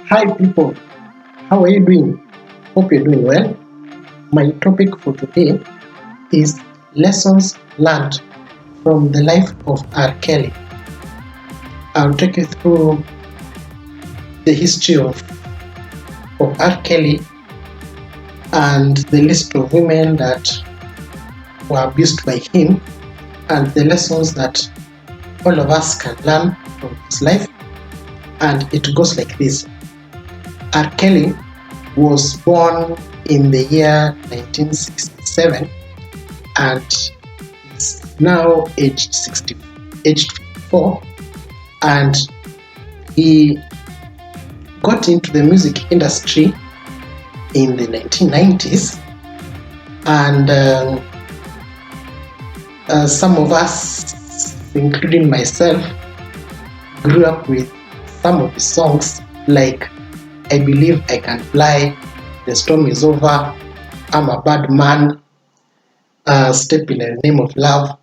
Hi people, how are you doing? Hope you're doing well. My topic for today is lessons learned from the life of R.Kelly. I'll take you through the history of R.Kelly and the list of women that were abused by him and the lessons that all of us can learn from his life. And it goes like this. R.Kelly was born in the year 1967 and is now aged 54, and he got into the music industry in the 1990s, and some of us, including myself, grew up with some of his songs like I Believe I Can Fly, The Storm Is Over, I'm a Bad Man, Step in the Name of Love,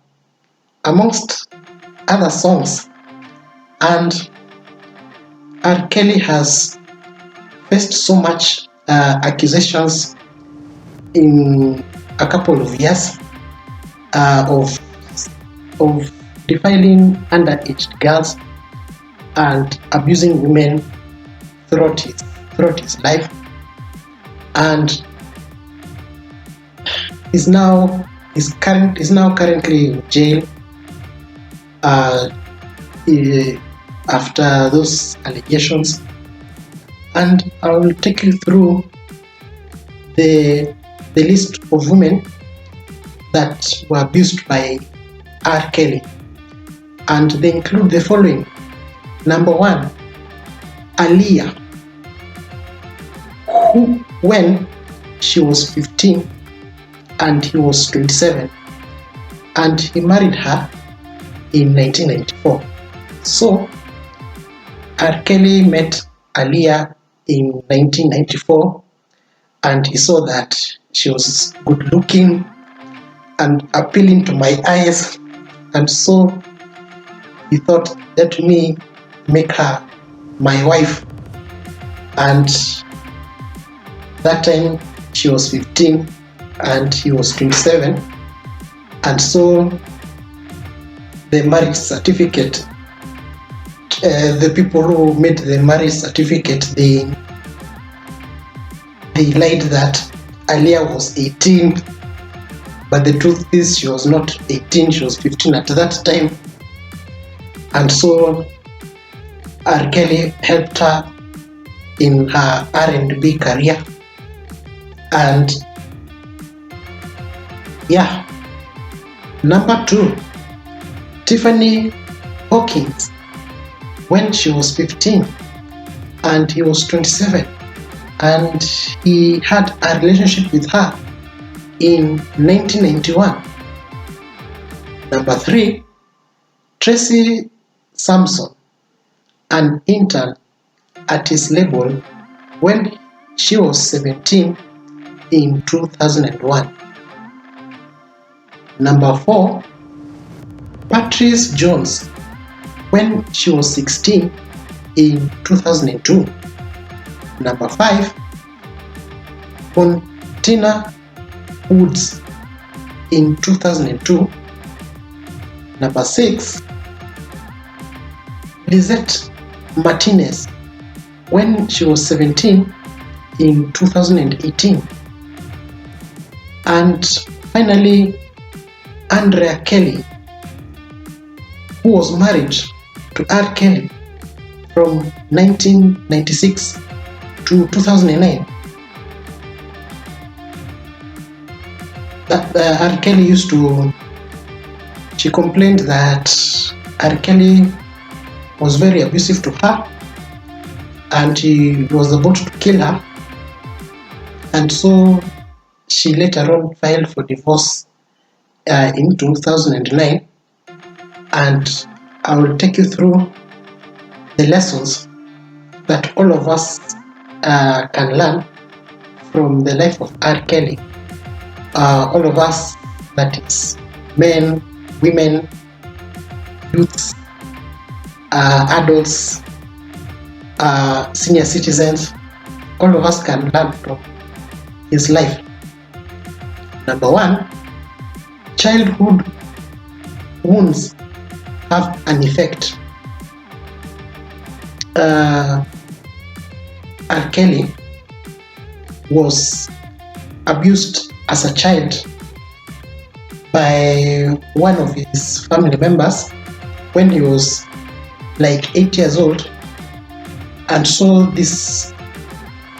amongst other songs. And R. Kelly has faced so much accusations in a couple of years of defiling underage girls and abusing women throughout his life, and is now currently in jail after those allegations. And I will take you through the list of women that were abused by R. Kelly, and they include the following. Number 1, Aaliyah, who, when she was 15 and he was 27, and he married her in 1994. So R. Kelly met Aaliyah in 1994, and he saw that she was good looking and appealing to my eyes, and so he thought, let me make her my wife. And that time she was 15 and he was 27, and so the marriage certificate, the people who made the marriage certificate, they lied that Aaliyah was 18, but the truth is she was not 18, she was 15 at that time. And so R. Kelly helped her in her R&B career. And yeah, number 2, Tiffany Hawkins, when she was 15 and he was 27, and he had a relationship with her in 1991. Number 3, Tracy Sampson, an intern at his label when she was 17 in 2001. Number 4, Patrice Jones, when she was 16 in 2002. Number 5, Fontina Woods in 2002. Number 6, Lizette Martinez, when she was 17 in 2018. And finally, Andrea Kelly, who was married to R. Kelly from 1996 to 2009. That R. Kelly she complained that R. Kelly was very abusive to her and he was about to kill her, and so she later on filed for divorce in 2009. And I will take you through the lessons that all of us can learn from the life of R. Kelly. All of us, that is men, women, youths, adults, senior citizens, all of us can learn from his life. Number one, childhood wounds have an effect. R.Kelly was abused as a child by one of his family members when he was like 8 years old, and so this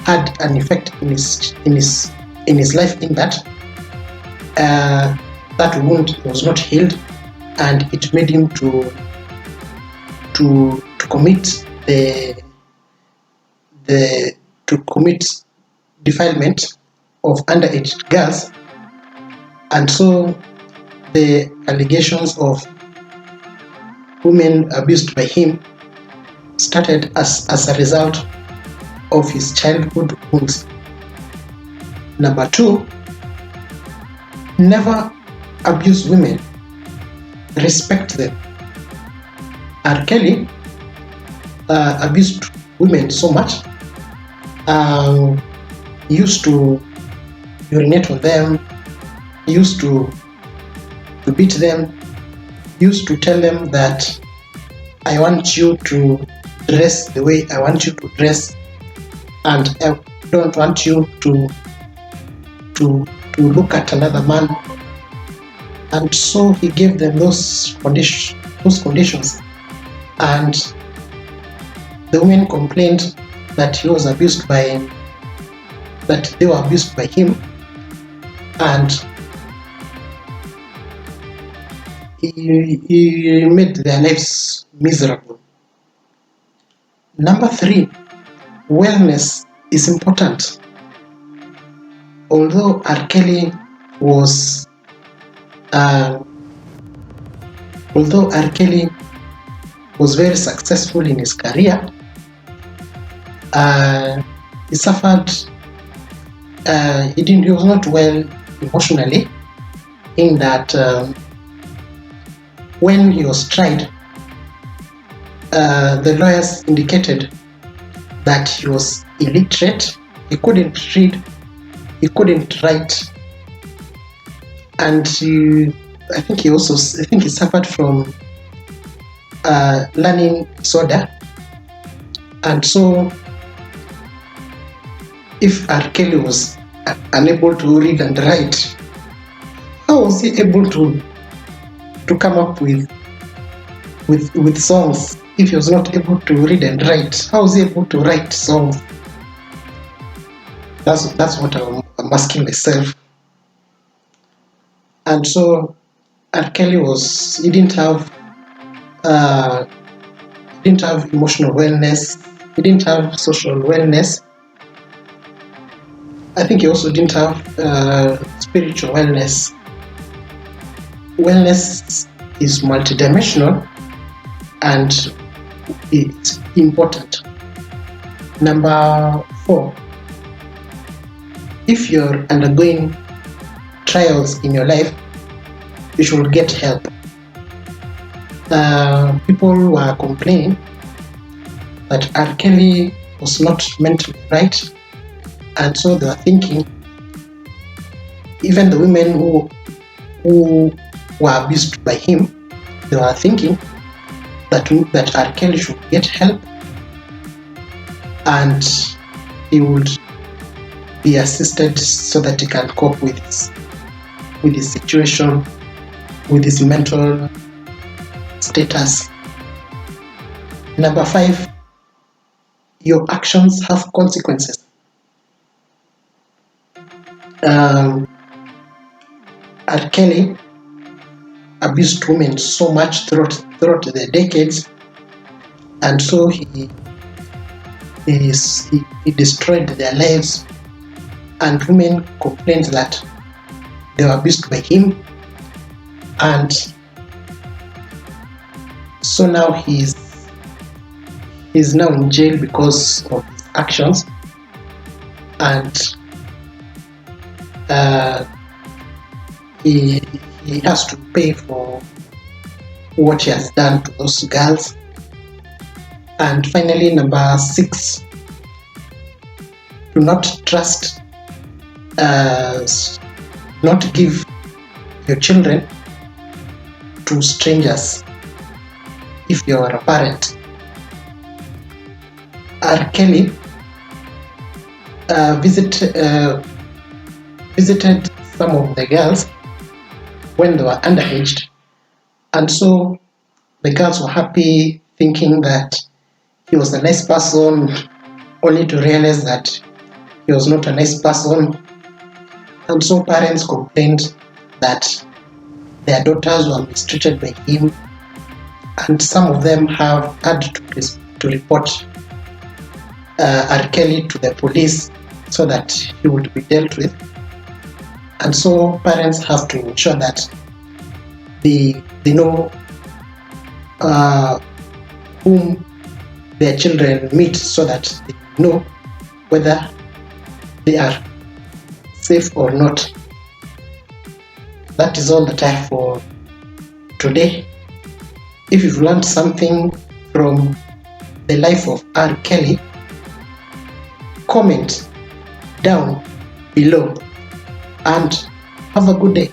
had an effect in his life, in that that wound was not healed, and it made him to commit to commit defilement of underage girls, and so the allegations of women abused by him started as a result of his childhood wounds. Number two, never abuse women, respect them. R.Kelly abused women so much. He used to urinate on them, he used to beat them, he used to tell them that I want you to dress the way I want you to dress, and I don't want you to look at another man. And so he gave them those conditions, and the women complained that they were abused by him, and he made their lives miserable. Number three, wellness is important. Although R.Kelly was very successful in his career, he suffered. He was not well emotionally, in that when he was tried, the lawyers indicated that he was illiterate, he couldn't read, he couldn't write, and I think he suffered from learning disorder. And so if R.Kelly was unable to read and write, how was he able to come up with songs? If he was not able to read and write, how was he able to write songs? That's what I'm asking myself. And so R.Kelly didn't have emotional wellness, he didn't have social wellness. I think he also didn't have spiritual wellness. Wellness is multidimensional and it's important. Number four, if you're undergoing trials in your life, you should get help. People were complaining that R.Kelly was not mentally right, and so they were thinking, even the women who were abused by him, they were thinking that R.Kelly should get help and he would be assisted so that he can cope with his situation, with his mental status. Number five, your actions have consequences. R.Kelly abused women so much throughout the decades, and so he destroyed their lives, and women complained that they were abused by him, and so now he's now in jail because of his actions, and he has to pay for what he has done to those girls. And finally, number 6, do not trust, not give your children to strangers if you are a parent. R.Kelly visited some of the girls when they were underaged, and so the girls were happy, thinking that he was a nice person, only to realize that he was not a nice person. And so parents complained that their daughters were mistreated by him, and some of them have had to report R.Kelly to the police so that he would be dealt with. And so parents have to ensure that they know whom their children meet, so that they know whether they are safe or not. That is all that I have for today. If you've learned something from the life of R.Kelly, comment down below and have a good day.